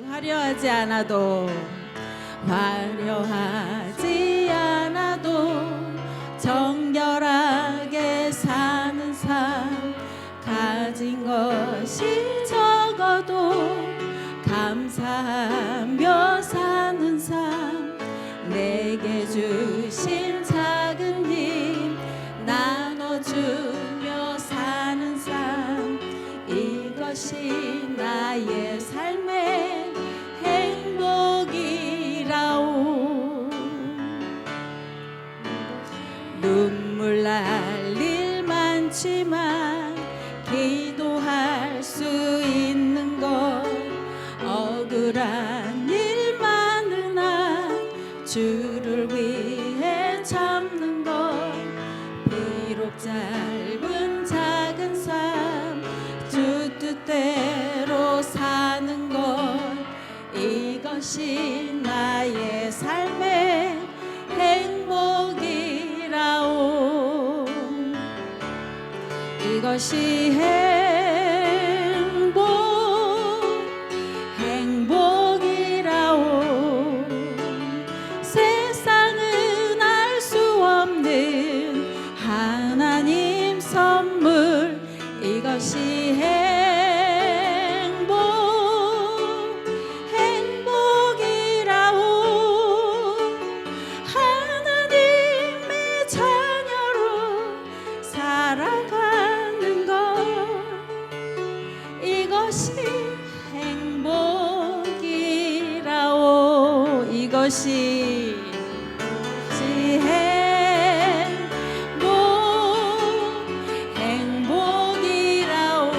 화려하지 않아도 정결하게 사는 삶, 가진 것이 적어도 감사하며 사는 삶, 내게 주신 작은 힘 나눠주며 사는 삶, 이것이 나의 삶의 행복이라오. 눈물 날 일 많지만 기도할 수 있는 것, 억울한 일 많으나 주를 위해 참는 것, 비록 짧은 작은 삶 주 뜻대로 사는 것, 이것이 나의 삶의 행복이라오. 이것이 행복이라오. 세상은 알 수 없는 하나님 선물, 이것이 행복이라오. 하나님의 자녀로 살아가는 것, 이것이 행복이라오. 이것이 행복이라오.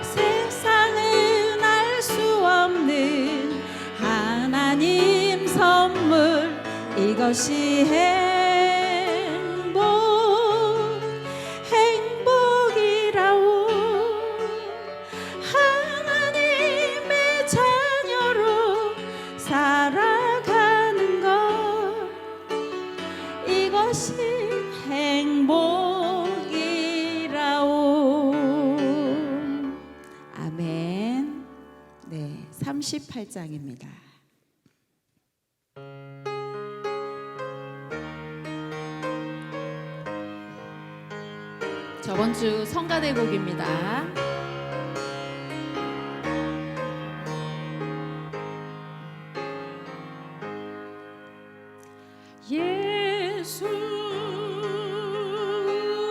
세상은 알 수 없는 하나님 선물, 이것이 행복이라오. 하나님의 자녀로 살아가는 것, 이것이 행복이라오. 아멘. 네, 38장입니다. 저번 주 성가대곡입니다. 예수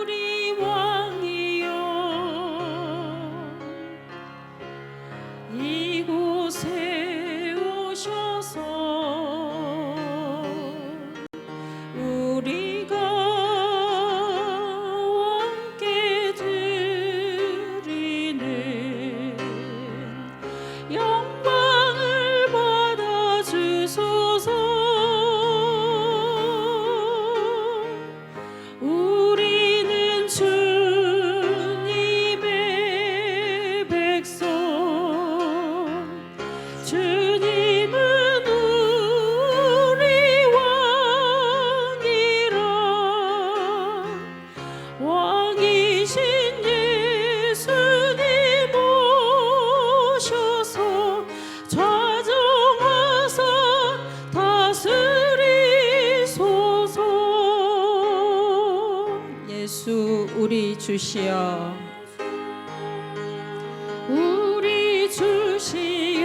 우리 왕이여, 이곳에 오셔서 우리가 함께 드리는 영광을 받아주소서. 우리는 주님의 백성, 주님은 우리 왕이라. 왕이신 예수님 오셔서 좌정하사 다스리소서. 예수 우리 주시여, 우리 주시여,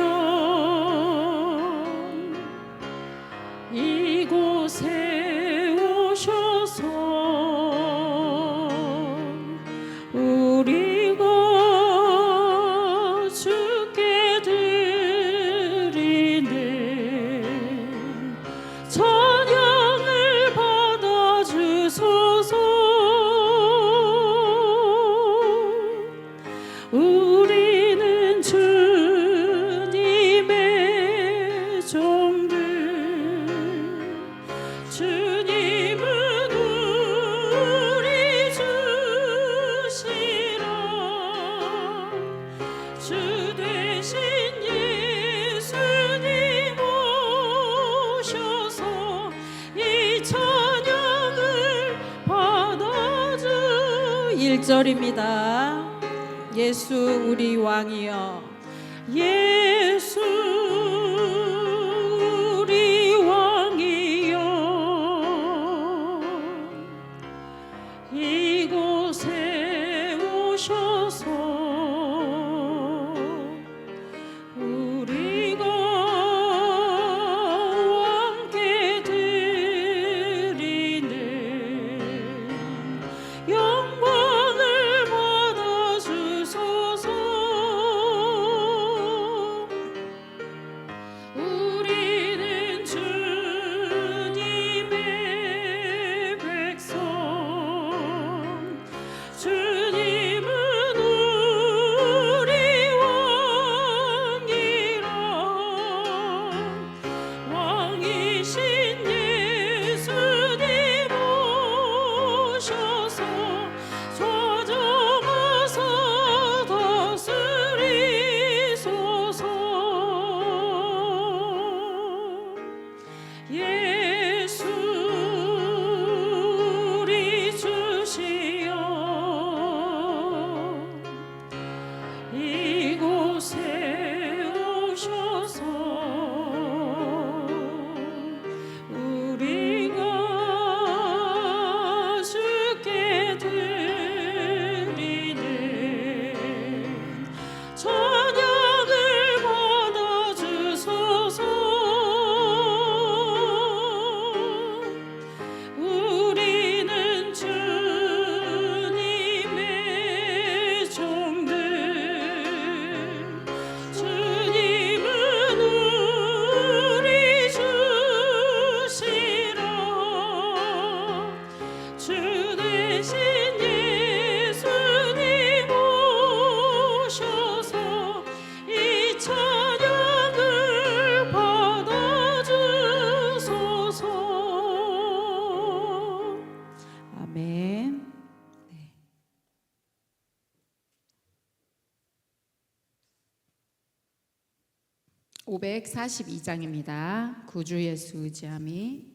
이곳에 오셔서 우리가 주께 드리는 찬양을 받아주소서. 우리는 주님의 종들, 주님은 우리 주시라. 주 되신 예수님 오셔서 이 찬양을 받아주. 1절입니다. 예수 우리 왕이여, 예수 우리 왕이여 이곳에 오셔서 우리가 함께 드리는 영광을 받아주소서. 우리는 주님의 백성, 주님은 우리 왕이라. 왕이신 예수님 오셔서 좌정하사 다스리소서. 예수 우리 주시여 이곳에 오셔서 우리가 주께 드리는 찬양을 받아주소서. 우리는 주님의 종들, 주님은 우리 주시라. 주 대신 예수님 오셔서 이 찬양을 받아주소서. 아멘. 네. 542장입니다. 구주 예수 의지함이.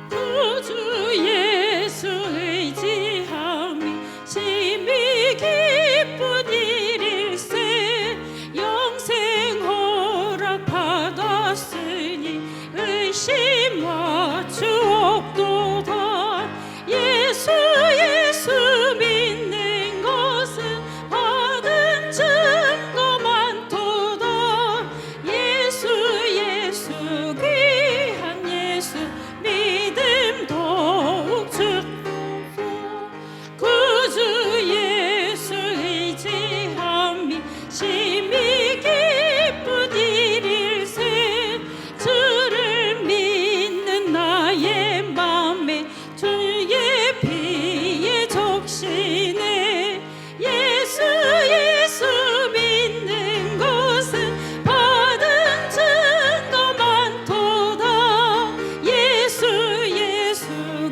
구주 예수 의지함이 심히 기쁜 일일세. 영생 허락 받았으니 의심하 주옵도다. 예수 믿는 것은 받은 증거 많도다. 예수 귀한 예수 믿음 더욱 주소서. 구주 예수 의지함이 심히 기쁜 일일세. 주를 믿는 나의 맘에 주의 피에 적시네. 예수 믿는 것은 받은 증거 많도다. 예수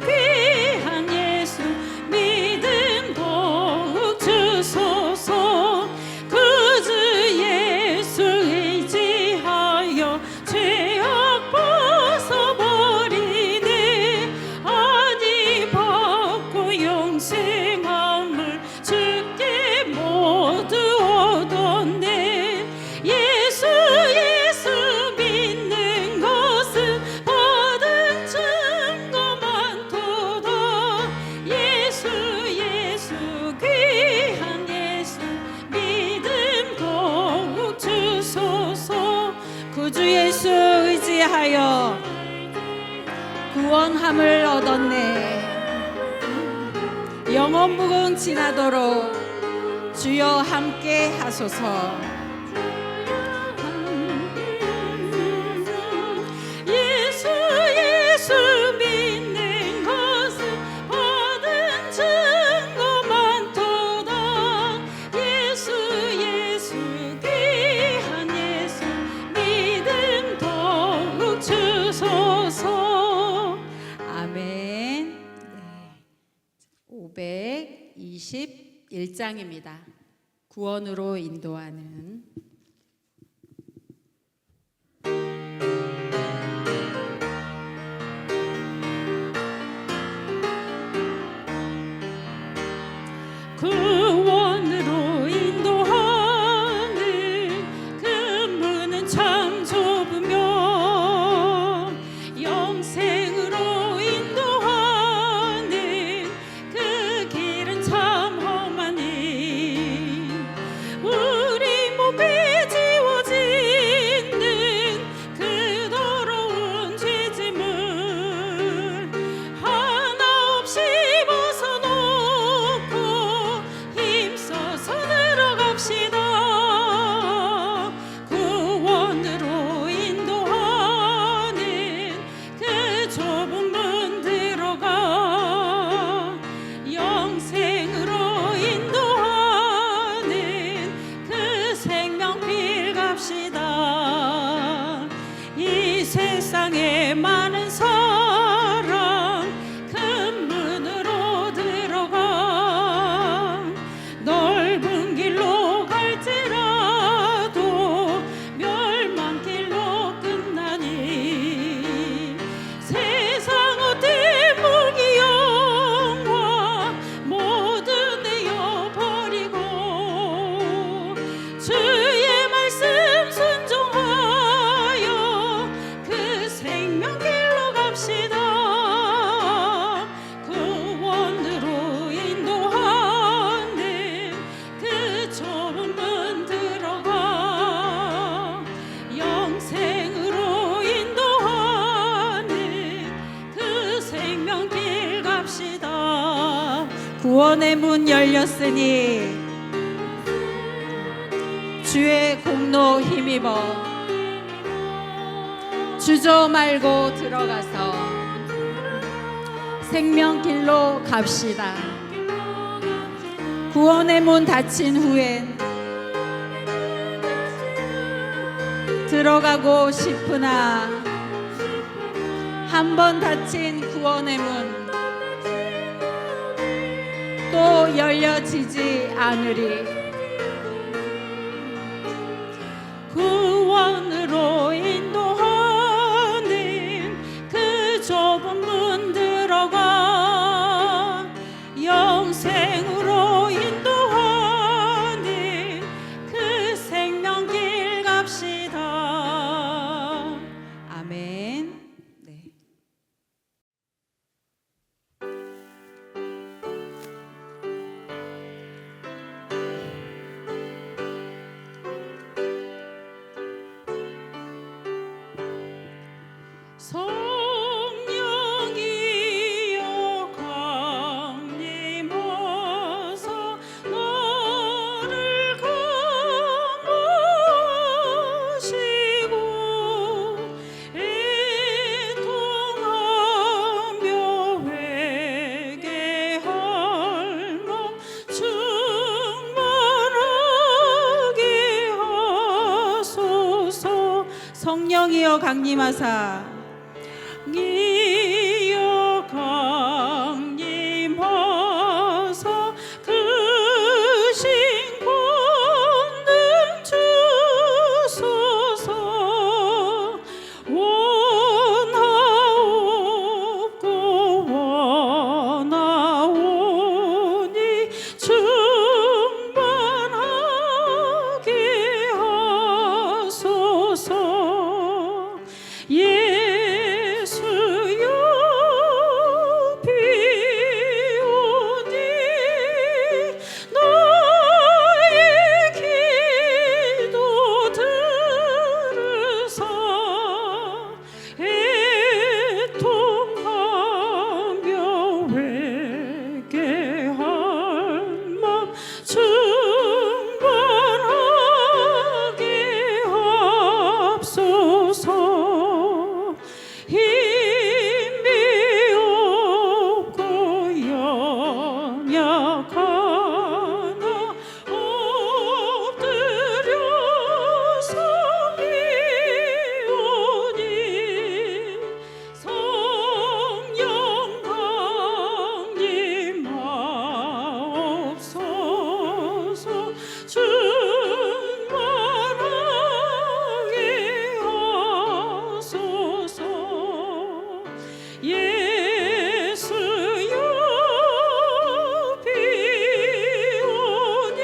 귀한 예수 믿음 더욱 주소서. 구주 예수 의지하여 죄악 벗어버리네. 아니 받고 영생함을 주께 모두 얻었네. 예수 믿는 것은 받은 증거 많도다. 예수 귀한 예수 믿음 더욱 주소서. 구주 예수 의지하여 구원함을 얻었네. 영원 무궁 지나도록 주여 함께 하소서. 예수 믿는 것은 받은 증거 많도다. 예수 귀한 예수 믿음 더욱 주소서. 아멘. 네. 521장입니다. 구원으로 인도하는. 주의 많은 사랑 큰 문으로 들어가 넓은 길로 갈지라도 멸망길로 끝나니 세상 어때 물기 영화 모든 내어버리고 주의 말씀 순종하여 그 생명길로 갑시다. 구원으로 인도하는 그 좁은 문 들어가 영생으로 인도하는 그 생명길 갑시다. 구원의 문 열렸으니 주의 공로 힘입어 주저 말고 들어가서 생명길로 갑시다. 구원의 문 닫힌 후엔 들어가고 싶으나 한 번 닫힌 구원의 문 또 열려지지 않으리. 구원으로 인도하는 그 좁은 문 들어가 영생으로 인도하는 그 생명길 갑시다. 아멘. 네. 성령이여 강림하사 나를 감하시고 애통하며 회개할 맘 충만하게 하소서. 성령이여 강림하사 이여 강림하사 그 신권능 주소서. 원하옵고 원하오니 충만하게 하소서. 예수여 비오니 나의 기도 들으사 애통하며 회개할 맘 충만하게 하옵소서. 힘이 없고 연약하나 엎드려서 비오니 성령 강림하옵소서. 충만하게 하소서. 예수여 비오니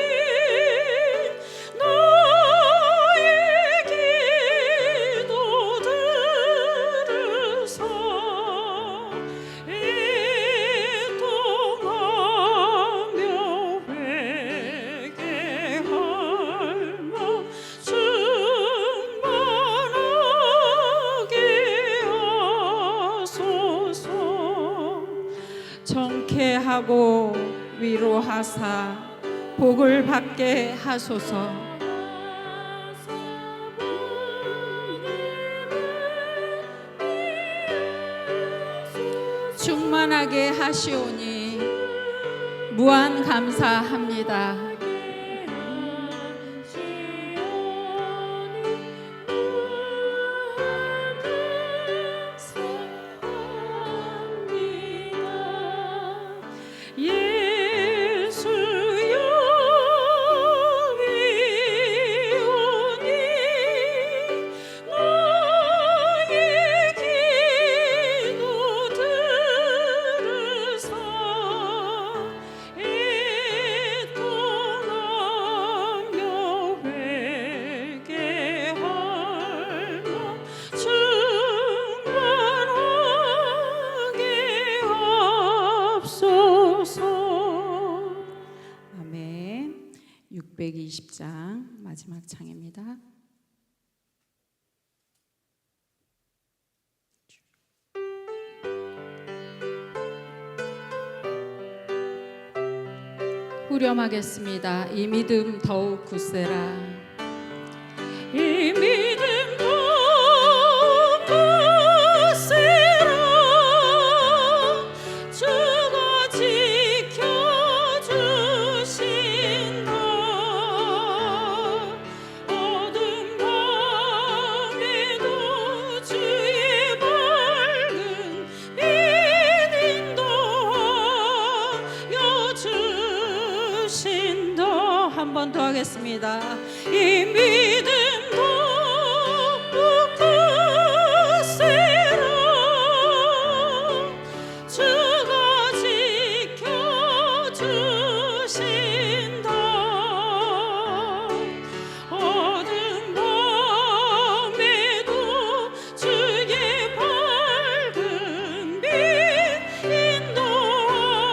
나의 기도 들으사 애통하며 회개할 맘 충만하게 하소서. 정케하고 위로하사 복을 받게 하소서. 충만하게 하시오니 무한 감사합니다. 620장 마지막 장입니다. 후렴하겠습니다. 이 믿음 더욱 굳세라. 이 믿음 더욱 굳세라. 주가 지켜주신다. 어두운 밤에도 주의 밝은 빛 인도하여 주신다. 한 번 더 하겠습니다. 이 믿음도 굳세라. 주가 지켜주신다. 어두운 밤에도 주의 밝은 빛 인도하여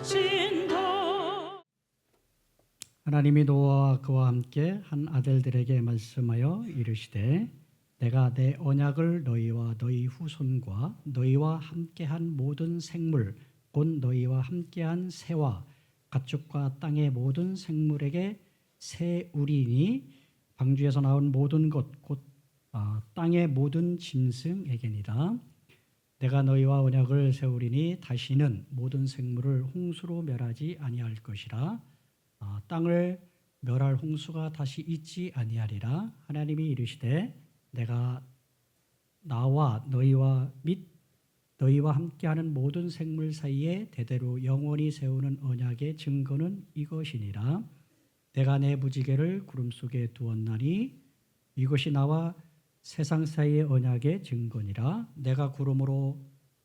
주신다. 하나님이 노아와 그와 함께 한 아들들에게 말씀하여 이르시되 내가 내 언약을 너희와 너희 후손과 너희와 함께한 모든 생물 곧 너희와 함께한 새와 가축과 땅의 모든 생물에게 세우리니 방주에서 나온 모든 것 곧 땅의 모든 짐승에게니라. 내가 너희와 언약을 세우리니 다시는 모든 생물을 홍수로 멸하지 아니할 것이라. 땅을 멸할 홍수가 다시 있지 아니하리라. 하나님이 이르시되 내가 나와 너희와 및 너희와 함께하는 모든 생물 사이에 대대로 영원히 세우는 언약의 증거는 이것이니라. 내가 내 무지개를 구름 속에 두었나니 이것이 나와 세상 사이의 언약의 증거니라. 내가 구름으로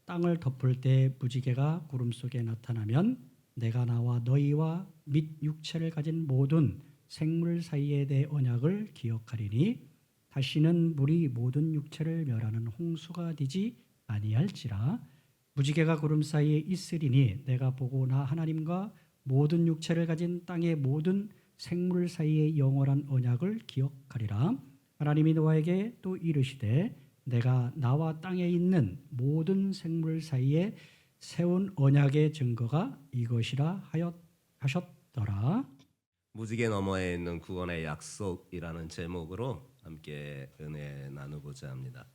땅을 덮을 때 무지개가 구름 속에 나타나면 내가 나와 너희와 및 육체를 가진 모든 생물 사이에 내 언약을 기억하리니 다시는 물이 모든 육체를 멸하는 홍수가 되지 아니할지라. 무지개가 구름 사이에 있으리니 내가 보고 나 하나님과 모든 육체를 가진 땅의 모든 생물 사이의 영원한 언약을 기억하리라. 하나님이 노아에게 또 이르시되 내가 나와 땅에 있는 모든 생물 사이에 세운 언약의 증거가 이것이라 하셨더라. 무지개 너머에 있는 구원의 약속이라는 제목으로 함께 은혜 나누고자 합니다.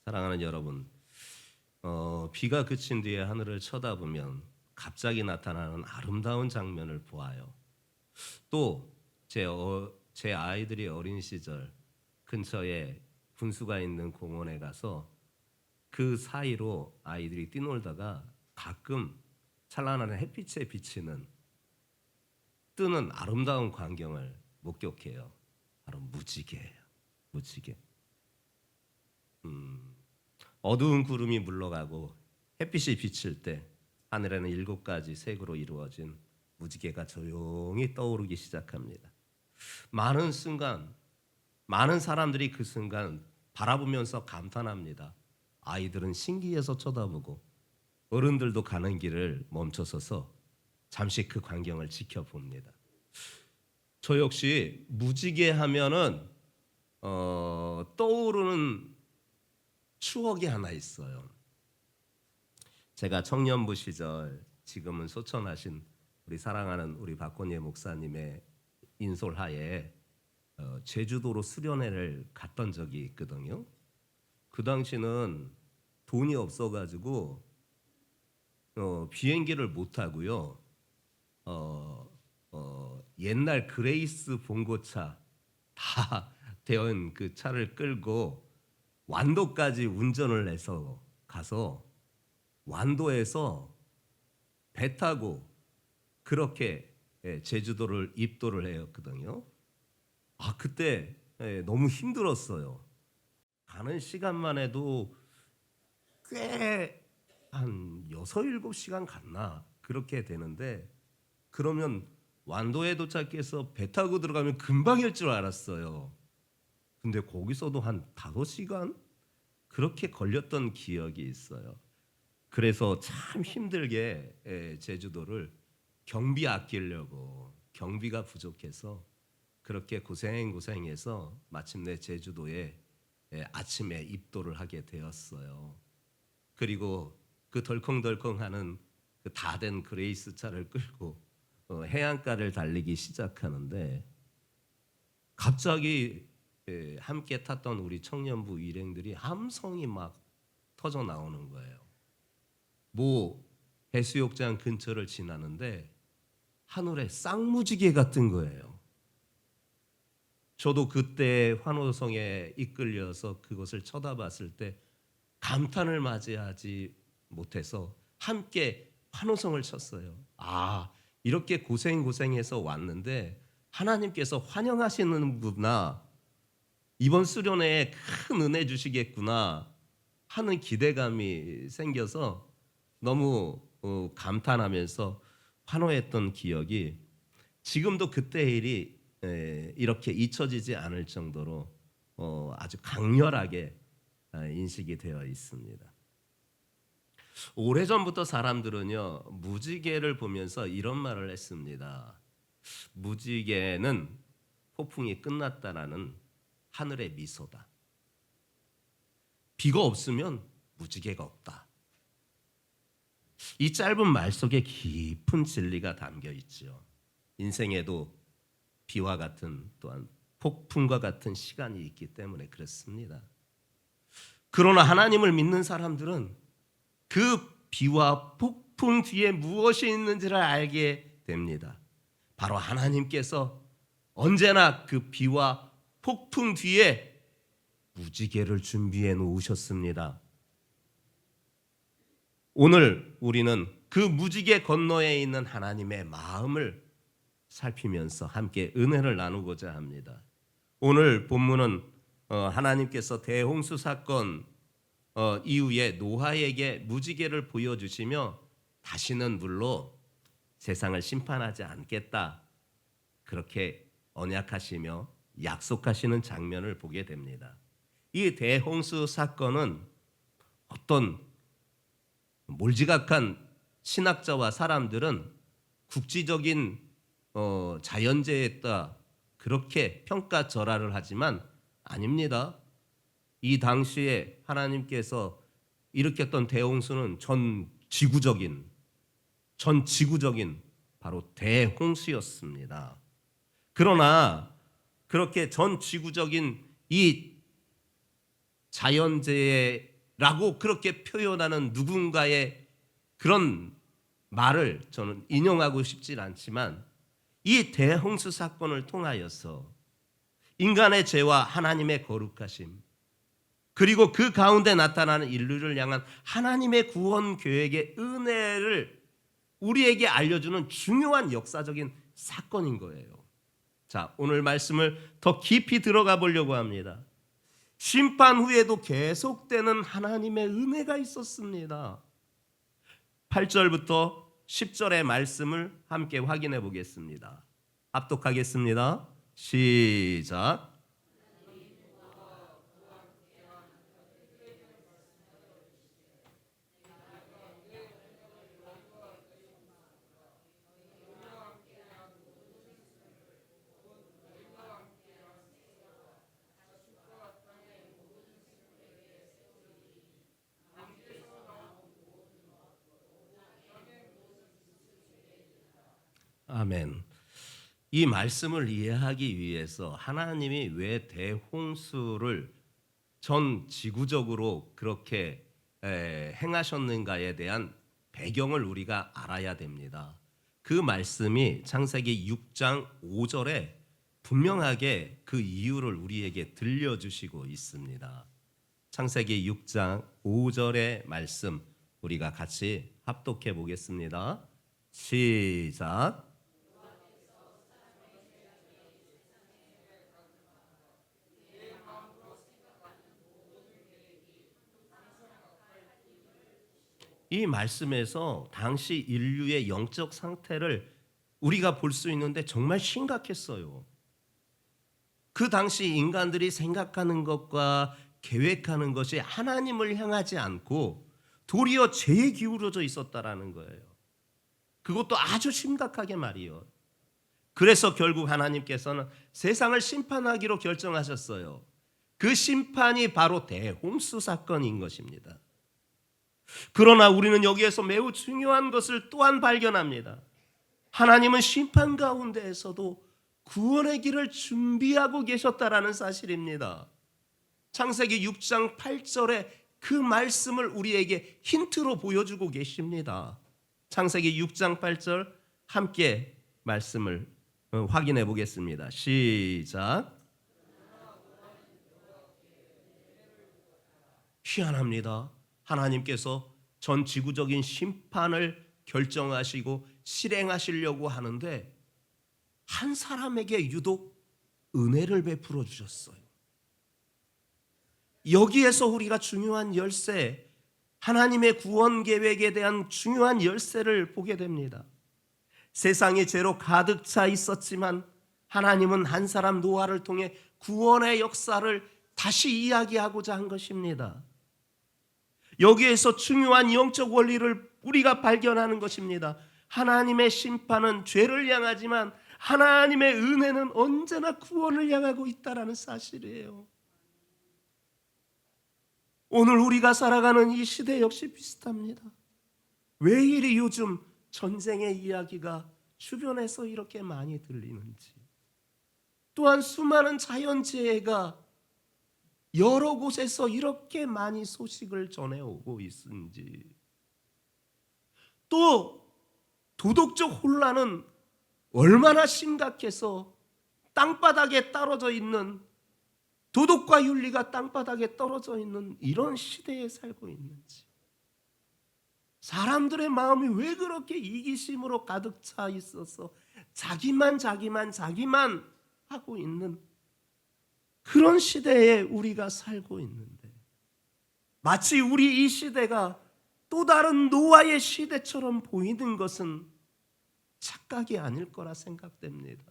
사랑하는 여러분, 비가 그친 뒤에 하늘을 쳐다보면 갑자기 나타나는 아름다운 장면을 보아요. 또 제 아이들이 어린 시절 근처에 분수가 있는 공원에 가서 그 사이로 아이들이 뛰놀다가 가끔 찬란한 햇빛에 비치는 뜨는 아름다운 광경을 목격해요. 바로 무지개예요. 무지개. 어두운 구름이 물러가고 햇빛이 비칠 때 하늘에는 7가지 색으로 이루어진 무지개가 조용히 떠오르기 시작합니다. 많은 사람들이 그 순간 바라보면서 감탄합니다. 아이들은 신기해서 쳐다보고 어른들도 가는 길을 멈춰서서 잠시 그 광경을 지켜봅니다. 저 역시 무지개 하면은 떠오르는 추억이 하나 있어요. 제가 청년부 시절, 지금은 소천하신 우리 사랑하는 우리 박건예 목사님의 인솔하에 제주도로 수련회를 갔던 적이 있거든요. 그 당시는 돈이 없어가지고 비행기를 못 타고요. 옛날 그레이스 봉고차 다 대원 그 차를 끌고 완도까지 운전을 해서 가서 완도에서 배 타고 그렇게 제주도를 입도를 했거든요. 그때 너무 힘들었어요. 가는 시간만 해도 꽤 한 6, 7시간 갔나 그렇게 되는데, 그러면 완도에 도착해서 배 타고 들어가면 금방일 줄 알았어요. 근데 거기서도 한 5시간 그렇게 걸렸던 기억이 있어요. 그래서 참 힘들게 제주도를 경비 아끼려고 경비가 부족해서 그렇게 고생해서 마침내 제주도에 아침에 입도를 하게 되었어요. 그리고 그 덜컹덜컹하는 그 다 된 그레이스 차를 끌고 해안가를 달리기 시작하는데 갑자기 함께 탔던 우리 청년부 일행들이 함성이 막 터져 나오는 거예요. 모 해수욕장 근처를 지나는데 하늘에 쌍무지개가 뜬 거예요. 저도 그때 환호성에 이끌려서 그것을 쳐다봤을 때 감탄을 맞이하지 못해서 함께 환호성을 쳤어요. 아, 이렇게 고생해서 왔는데 하나님께서 환영하시는구나. 이번 수련회에 큰 은혜 주시겠구나 하는 기대감이 생겨서 너무 감탄하면서 환호했던 기억이 지금도 그때의 일이 이렇게 잊혀지지 않을 정도로 아주 강렬하게 인식이 되어 있습니다. 오래전부터 사람들은요 무지개를 보면서 이런 말을 했습니다. 무지개는 폭풍이 끝났다라는 하늘의 미소다. 비가 없으면 무지개가 없다. 이 짧은 말 속에 깊은 진리가 담겨 있죠. 인생에도 비와 같은 또한 폭풍과 같은 시간이 있기 때문에 그렇습니다. 그러나 하나님을 믿는 사람들은 그 비와 폭풍 뒤에 무엇이 있는지를 알게 됩니다. 바로 하나님께서 언제나 그 비와 폭풍 뒤에 무지개를 준비해 놓으셨습니다. 오늘 우리는 그 무지개 건너에 있는 하나님의 마음을 살피면서 함께 은혜를 나누고자 합니다. 오늘 본문은 하나님께서 대홍수 사건 이후에 노아에게 무지개를 보여주시며 다시는 물로 세상을 심판하지 않겠다 그렇게 언약하시며 약속하시는 장면을 보게 됩니다. 이 대홍수 사건은 어떤 몰지각한 신학자와 사람들은 국지적인 자연재해였다 그렇게 평가절하를 하지만 아닙니다. 이 당시에 하나님께서 일으켰던 대홍수는 전 지구적인 바로 대홍수였습니다. 그러나 그렇게 전 지구적인 이 자연재해라고 그렇게 표현하는 누군가의 그런 말을 저는 인용하고 싶진 않지만 이 대홍수 사건을 통하여서 인간의 죄와 하나님의 거룩하심 그리고 그 가운데 나타나는 인류를 향한 하나님의 구원 계획의 은혜를 우리에게 알려주는 중요한 역사적인 사건인 거예요. 자, 오늘 말씀을 더 깊이 들어가 보려고 합니다. 심판 후에도 계속되는 하나님의 은혜가 있었습니다. 8절부터 10절의 말씀을 함께 확인해 보겠습니다. 합독하겠습니다. 시작. 아멘. 이 말씀을 이해하기 위해서 하나님이 왜 대홍수를 전 지구적으로 그렇게 행하셨는가에 대한 배경을 우리가 알아야 됩니다. 그 말씀이 창세기 6장 5절에 분명하게 그 이유를 우리에게 들려주시고 있습니다. 창세기 6장 5절의 말씀 우리가 같이 합독해 보겠습니다. 시작. 이 말씀에서 당시 인류의 영적 상태를 우리가 볼 수 있는데 정말 심각했어요. 그 당시 인간들이 생각하는 것과 계획하는 것이 하나님을 향하지 않고 도리어 죄에 기울어져 있었다라는 거예요. 그것도 아주 심각하게 말이요. 그래서 결국 하나님께서는 세상을 심판하기로 결정하셨어요. 그 심판이 바로 대홍수 사건인 것입니다. 그러나 우리는 여기에서 매우 중요한 것을 또한 발견합니다. 하나님은 심판 가운데에서도 구원의 길을 준비하고 계셨다라는 사실입니다. 창세기 6장 8절에 그 말씀을 우리에게 힌트로 보여주고 계십니다. 창세기 6장 8절 함께 말씀을 확인해 보겠습니다. 시작. 희한합니다. 하나님께서 전 지구적인 심판을 결정하시고 실행하시려고 하는데 한 사람에게 유독 은혜를 베풀어 주셨어요. 여기에서 우리가 중요한 열쇠, 하나님의 구원 계획에 대한 중요한 열쇠를 보게 됩니다. 세상이 죄로 가득 차 있었지만 하나님은 한 사람 노아를 통해 구원의 역사를 다시 이야기하고자 한 것입니다. 여기에서 중요한 영적 원리를 우리가 발견하는 것입니다. 하나님의 심판은 죄를 향하지만 하나님의 은혜는 언제나 구원을 향하고 있다는 사실이에요. 오늘 우리가 살아가는 이 시대 역시 비슷합니다. 왜 이리 요즘 전쟁의 이야기가 주변에서 이렇게 많이 들리는지, 또한 수많은 자연재해가 여러 곳에서 이렇게 많이 소식을 전해오고 있는지, 또 도덕적 혼란은 얼마나 심각해서 땅바닥에 떨어져 있는, 도덕과 윤리가 땅바닥에 떨어져 있는 이런 시대에 살고 있는지, 사람들의 마음이 왜 그렇게 이기심으로 가득 차 있어서 자기만 하고 있는 그런 시대에 우리가 살고 있는데, 마치 우리 이 시대가 또 다른 노아의 시대처럼 보이는 것은 착각이 아닐 거라 생각됩니다.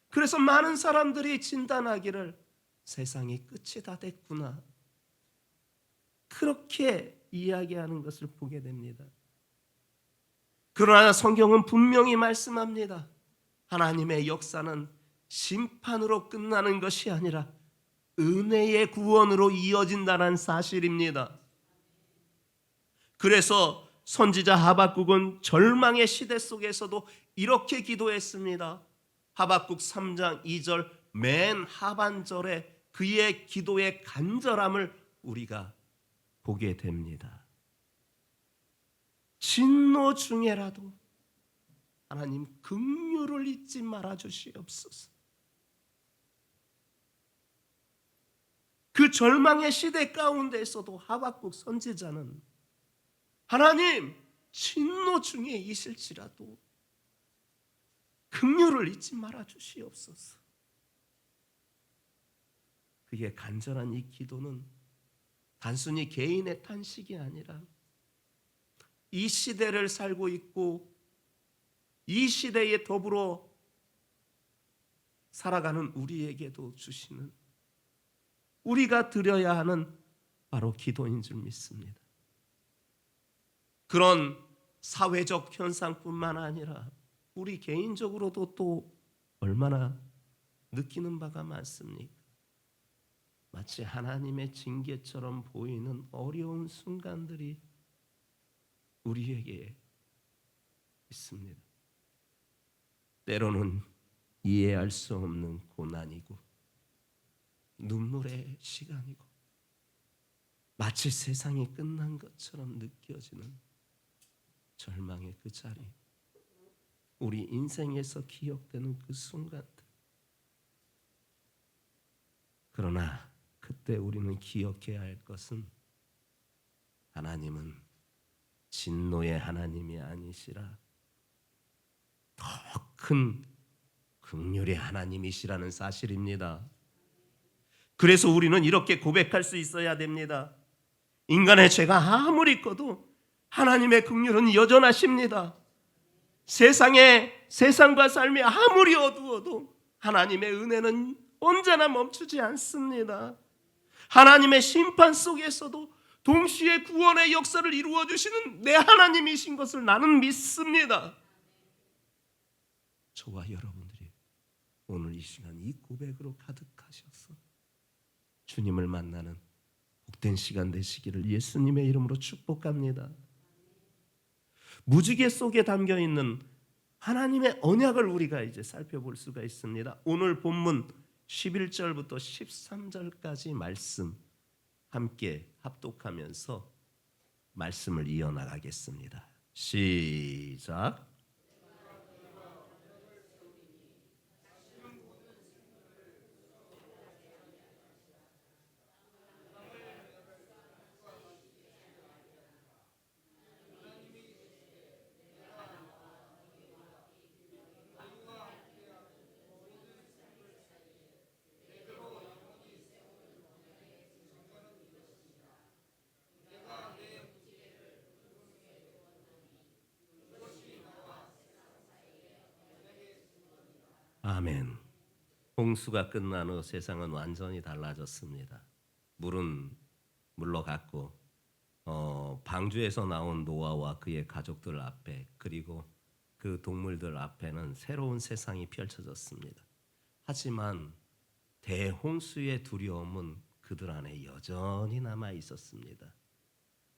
그래서 많은 사람들이 진단하기를 세상이 끝이 다 됐구나, 그렇게 이야기하는 것을 보게 됩니다. 그러나 성경은 분명히 말씀합니다. 하나님의 역사는 심판으로 끝나는 것이 아니라 은혜의 구원으로 이어진다는 사실입니다. 그래서 선지자 하박국은 절망의 시대 속에서도 이렇게 기도했습니다. 하박국 3장 2절 맨 하반절에 그의 기도의 간절함을 우리가 보게 됩니다. 진노 중에라도 하나님 긍휼을 잊지 말아 주시옵소서. 그 절망의 시대 가운데에서도 하박국 선지자는 하나님 진노 중에 있을지라도 긍휼을 잊지 말아 주시옵소서. 그의 간절한 이 기도는 단순히 개인의 탄식이 아니라 이 시대를 살고 있고 이 시대에 더불어 살아가는 우리에게도 주시는, 우리가 드려야 하는 바로 기도인 줄 믿습니다. 그런 사회적 현상뿐만 아니라 우리 개인적으로도 또 얼마나 느끼는 바가 많습니까? 마치 하나님의 징계처럼 보이는 어려운 순간들이 우리에게 있습니다. 때로는 이해할 수 없는 고난이고 눈물의 시간이고 마치 세상이 끝난 것처럼 느껴지는 절망의 그 자리, 우리 인생에서 기억되는 그 순간들. 그러나 그때 우리는 기억해야 할 것은 하나님은 진노의 하나님이 아니시라 더 큰 긍휼의 하나님이시라는 사실입니다. 그래서 우리는 이렇게 고백할 수 있어야 됩니다. 인간의 죄가 아무리 커도 하나님의 긍휼은 여전하십니다. 세상과 삶이 아무리 어두워도 하나님의 은혜는 언제나 멈추지 않습니다. 하나님의 심판 속에서도 동시에 구원의 역사를 이루어 주시는 내 하나님이신 것을 나는 믿습니다. 저와 여러분들이 오늘 이 시간 이 고백으로 가득하셔서 주님을 만나는 복된 시간 되시기를 예수님의 이름으로 축복합니다. 무지개 속에 담겨 있는 하나님의 언약을 우리가 이제 살펴볼 수가 있습니다. 오늘 본문 11절부터 13절까지 말씀 함께 합독하면서 말씀을 이어나가겠습니다. 시작. 아멘. 홍수가 끝난 후 세상은 완전히 달라졌습니다. 물은 물러갔고 방주에서 나온 노아와 그의 가족들 앞에 그리고 그 동물들 앞에는 새로운 세상이 펼쳐졌습니다. 하지만 대홍수의 두려움은 그들 안에 여전히 남아 있었습니다.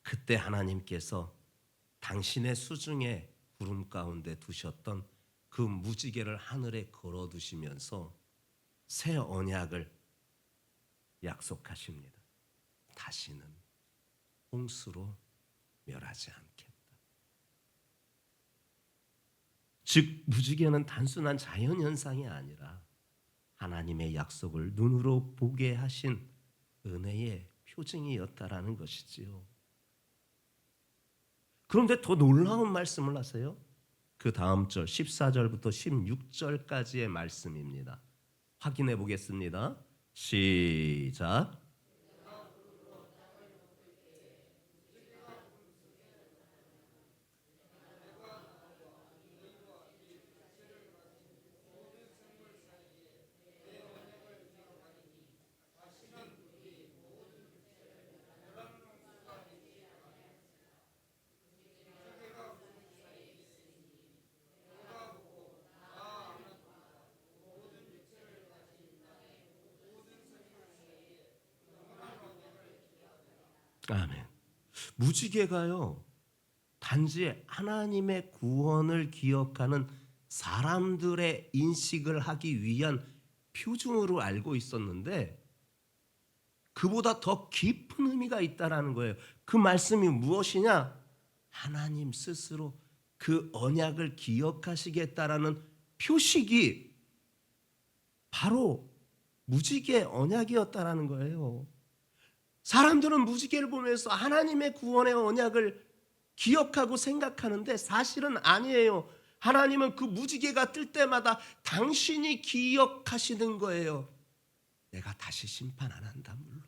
그때 하나님께서 당신의 수중에 구름 가운데 두셨던 그 무지개를 하늘에 걸어두시면서 새 언약을 약속하십니다. 다시는 홍수로 멸하지 않겠다. 즉 무지개는 단순한 자연현상이 아니라 하나님의 약속을 눈으로 보게 하신 은혜의 표징이었다라는 것이지요. 그런데 더 놀라운 말씀을 하세요. 그 다음 절 14절부터 16절까지의 말씀입니다. 확인해 보겠습니다. 시작. 아멘. 무지개가요, 단지 하나님의 구원을 기억하는 사람들의 인식을 하기 위한 표징으로 알고 있었는데 그보다 더 깊은 의미가 있다라는 거예요. 그 말씀이 무엇이냐? 하나님 스스로 그 언약을 기억하시겠다라는 표식이 바로 무지개 언약이었다라는 거예요. 사람들은 무지개를 보면서 하나님의 구원의 언약을 기억하고 생각하는데 사실은 아니에요. 하나님은 그 무지개가 뜰 때마다 당신이 기억하시는 거예요. 내가 다시 심판 안 한다 물론.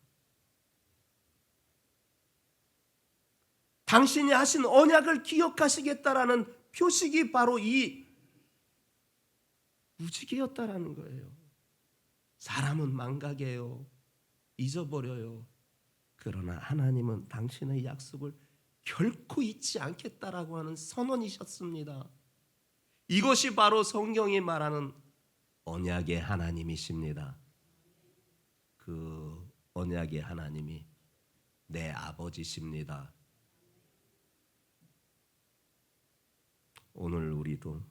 당신이 하신 언약을 기억하시겠다라는 표식이 바로 이 무지개였다라는 거예요. 사람은 망각해요. 잊어버려요. 그러나 하나님은 당신의 약속을 결코 잊지 않겠다라고 하는 선언이셨습니다. 이것이 바로 성경이 말하는 언약의 하나님이십니다. 그 언약의 하나님이 내 아버지십니다. 오늘 우리도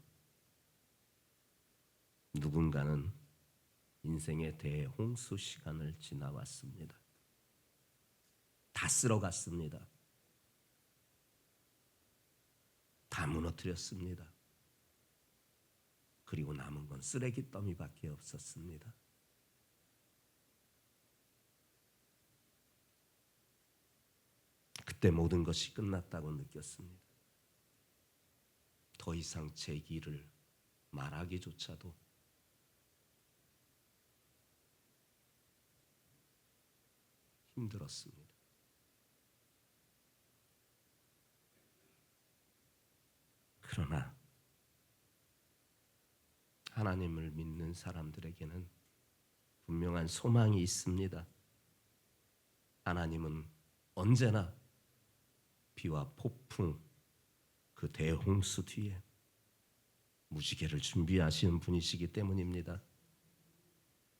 누군가는 인생의 대홍수 시간을 지나왔습니다. 다 쓸어갔습니다. 다 무너뜨렸습니다. 그리고 남은 건 쓰레기 더미밖에 없었습니다. 그때 모든 것이 끝났다고 느꼈습니다. 더 이상 제 길을 말하기조차도 힘들었습니다. 그러나 하나님을 믿는 사람들에게는 분명한 소망이 있습니다. 하나님은 언제나 비와 폭풍, 그 대홍수 뒤에 무지개를 준비하시는 분이시기 때문입니다.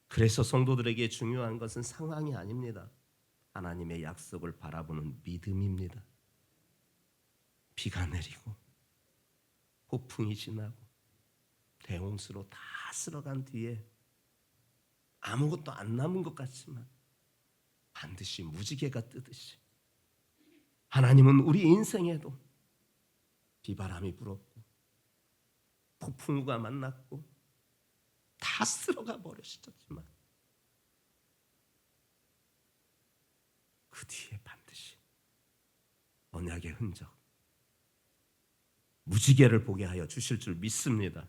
그래서 성도들에게 중요한 것은 상황이 아닙니다. 하나님의 약속을 바라보는 믿음입니다. 비가 내리고 폭풍이 지나고 대홍수로 다 쓸어간 뒤에 아무것도 안 남은 것 같지만 반드시 무지개가 뜨듯이 하나님은 우리 인생에도 비바람이 불었고 폭풍우가 만났고 다 쓸어가 버리셨지만 그 뒤에 반드시 언약의 흔적, 무지개를 보게 하여 주실 줄 믿습니다.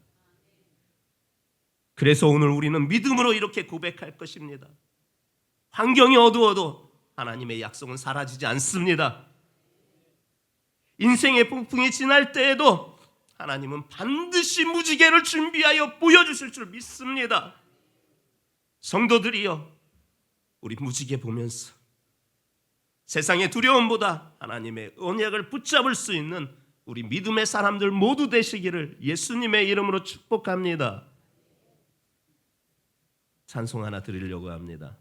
그래서 오늘 우리는 믿음으로 이렇게 고백할 것입니다. 환경이 어두워도 하나님의 약속은 사라지지 않습니다. 인생의 폭풍이 지날 때에도 하나님은 반드시 무지개를 준비하여 보여주실 줄 믿습니다. 성도들이여, 우리 무지개 보면서 세상의 두려움보다 하나님의 언약을 붙잡을 수 있는 우리 믿음의 사람들 모두 되시기를 예수님의 이름으로 축복합니다. 찬송 하나 드리려고 합니다.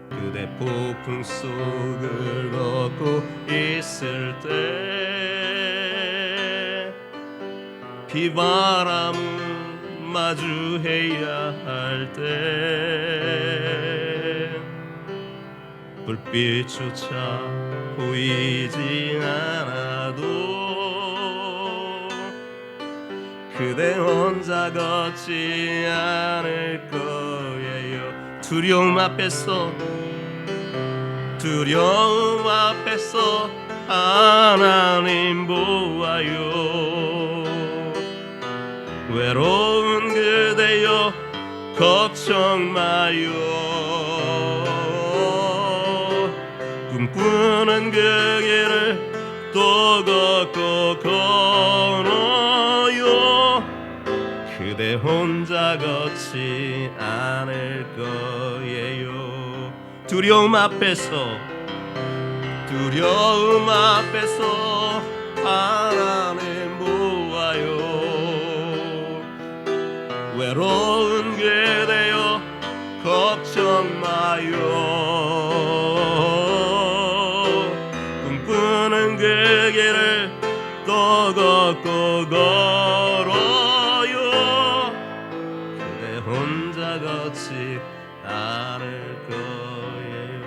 그대 폭풍 속을 걷고 있을 때 비바람을 마주해야 할 때 불빛조차 보이지 않아도 그대 혼자 걷지 않을 거예요. 두려움 앞에서 하나님 보아요. 외로운 그대여 걱정 마요. 꿈꾸는 그 길을 또 걷고 걸어요. 그대 혼자 걷지 않을 거예요. 두려움 앞에서 하나님 보아요. 외로운 그대여 걱정 마요. 꿈꾸는 그 길을 또 걷고 걸어요. 그대 혼자 걷지 않을 거예요.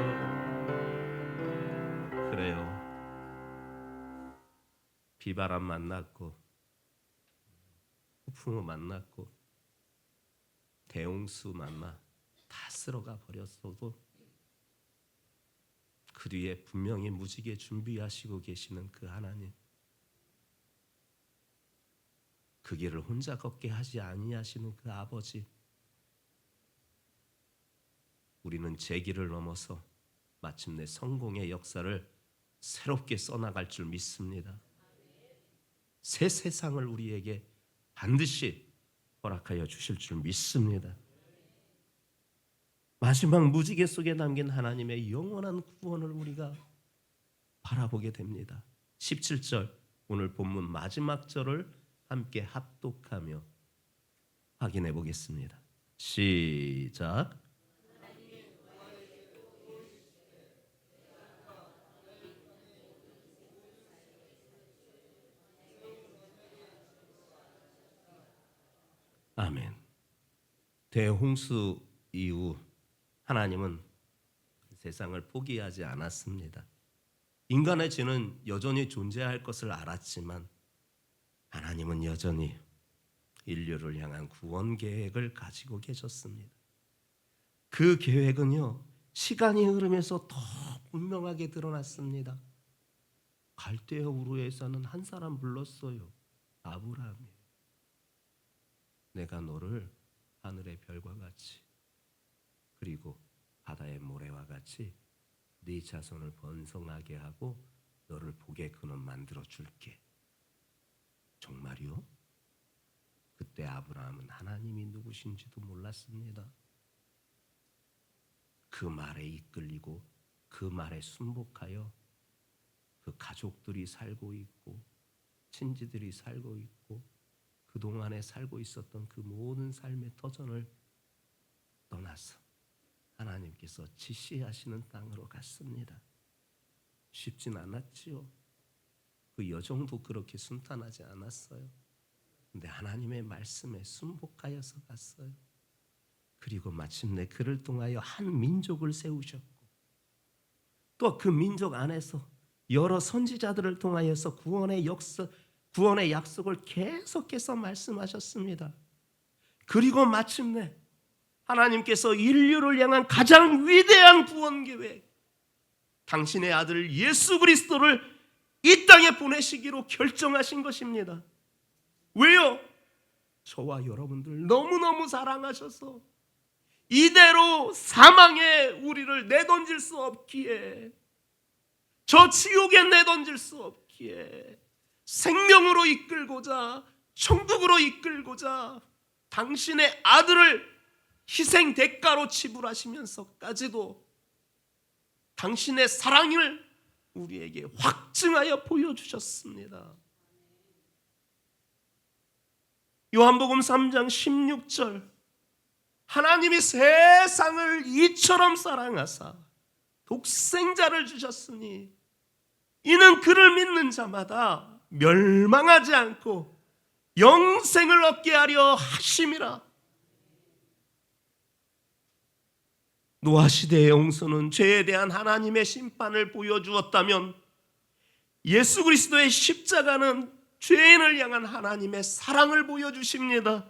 그래요. 비바람 만났고 폭풍우 만났고 대홍수 만나 다 쓸어가 버렸어도 그 뒤에 분명히 무지개 준비하시고 계시는 그 하나님, 그 길을 혼자 걷게 하지 아니하시는 그 아버지, 우리는 제 길을 넘어서 마침내 성공의 역사를 새롭게 써나갈 줄 믿습니다. 새 세상을 우리에게 반드시 허락하여 주실 줄 믿습니다. 마지막 무지개 속에 담긴 하나님의 영원한 구원을 우리가 바라보게 됩니다. 17절, 오늘 본문 마지막 절을 함께 합독하며 확인해 보겠습니다. 시작. 아멘. 대홍수 이후 하나님은 세상을 포기하지 않았습니다. 인간의 죄는 여전히 존재할 것을 알았지만 하나님은 여전히 인류를 향한 구원 계획을 가지고 계셨습니다. 그 계획은요, 시간이 흐르면서 더 분명하게 드러났습니다. 갈대아 우르에서는 한 사람 불렀어요. 아브라함이. 내가 너를 하늘의 별과 같이 그리고 바다의 모래와 같이 네 자손을 번성하게 하고 너를 복의 근원 만들어 줄게. 정말이요? 그때 아브라함은 하나님이 누구신지도 몰랐습니다. 그 말에 이끌리고 그 말에 순복하여 그 가족들이 살고 있고 친지들이 살고 있고 그동안에 살고 있었던 그 모든 삶의 터전을 떠나서 하나님께서 지시하시는 땅으로 갔습니다. 쉽진 않았지요. 그 여정도 그렇게 순탄하지 않았어요. 근데 하나님의 말씀에 순복하여서 갔어요. 그리고 마침내 그를 통하여 한 민족을 세우셨고 또 그 민족 안에서 여러 선지자들을 통하여서 구원의 약속을 계속해서 말씀하셨습니다. 그리고 마침내 하나님께서 인류를 향한 가장 위대한 구원 계획, 당신의 아들 예수 그리스도를 이 땅에 보내시기로 결정하신 것입니다. 왜요? 저와 여러분들 너무너무 사랑하셔서 이대로 사망에 우리를 내던질 수 없기에, 저 지옥에 내던질 수 없기에 생명으로 이끌고자, 천국으로 이끌고자 당신의 아들을 희생 대가로 지불하시면서까지도 당신의 사랑을 우리에게 확증하여 보여주셨습니다. 요한복음 3장 16절, 하나님이 세상을 이처럼 사랑하사 독생자를 주셨으니 이는 그를 믿는 자마다 멸망하지 않고 영생을 얻게 하려 하심이라. 노아 시대의 홍수는 죄에 대한 하나님의 심판을 보여주었다면 예수 그리스도의 십자가는 죄인을 향한 하나님의 사랑을 보여주십니다.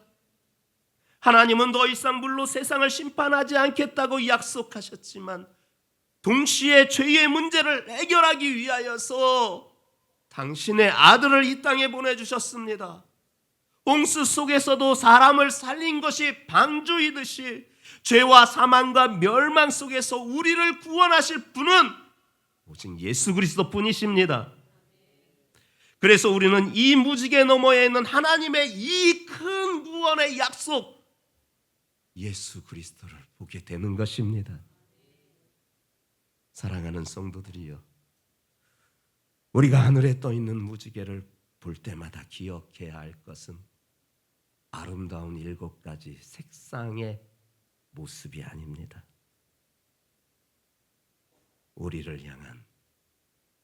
하나님은 더 이상 물로 세상을 심판하지 않겠다고 약속하셨지만 동시에 죄의 문제를 해결하기 위하여서 당신의 아들을 이 땅에 보내주셨습니다. 홍수 속에서도 사람을 살린 것이 방주이듯이 죄와 사망과 멸망 속에서 우리를 구원하실 분은 오직 예수 그리스도뿐이십니다. 그래서 우리는 이 무지개 너머에 있는 하나님의 이 큰 구원의 약속, 예수 그리스도를 보게 되는 것입니다. 사랑하는 성도들이여, 우리가 하늘에 떠 있는 무지개를 볼 때마다 기억해야 할 것은 아름다운 7가지 색상의 모습이 아닙니다. 우리를 향한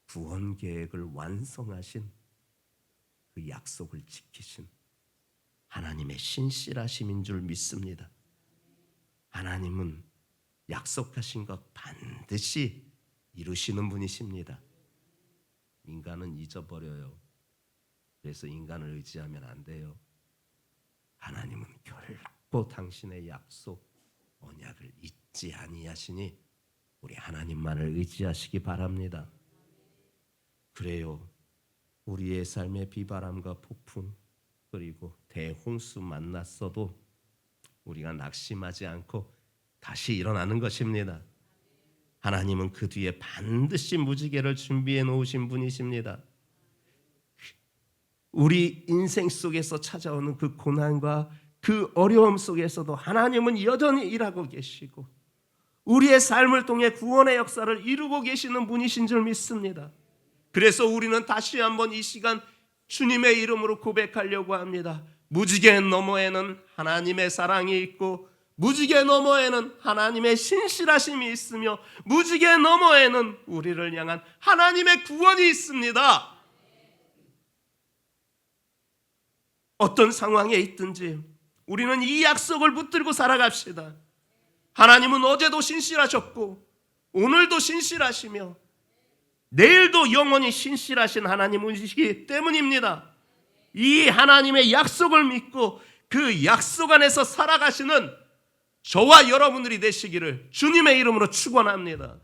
구원 계획을 완성하신 그 약속을 지키신 하나님의 신실하심인 줄 믿습니다. 하나님은 약속하신 것 반드시 이루시는 분이십니다. 인간은 잊어버려요. 그래서 인간을 의지하면 안 돼요. 하나님은 결코 당신의 약속, 언약을 잊지 아니하시니 우리 하나님만을 의지하시기 바랍니다. 그래요, 우리의 삶의 비바람과 폭풍 그리고 대홍수 만났어도 우리가 낙심하지 않고 다시 일어나는 것입니다. 하나님은 그 뒤에 반드시 무지개를 준비해 놓으신 분이십니다. 우리 인생 속에서 찾아오는 그 고난과 그 어려움 속에서도 하나님은 여전히 일하고 계시고 우리의 삶을 통해 구원의 역사를 이루고 계시는 분이신 줄 믿습니다. 그래서 우리는 다시 한번 이 시간 주님의 이름으로 고백하려고 합니다. 무지개 너머에는 하나님의 사랑이 있고 무지개 너머에는 하나님의 신실하심이 있으며 무지개 너머에는 우리를 향한 하나님의 구원이 있습니다. 어떤 상황에 있든지 우리는 이 약속을 붙들고 살아갑시다. 하나님은 어제도 신실하셨고 오늘도 신실하시며 내일도 영원히 신실하신 하나님이시기 때문입니다. 이 하나님의 약속을 믿고 그 약속 안에서 살아가시는 저와 여러분들이 되시기를 주님의 이름으로 축원합니다.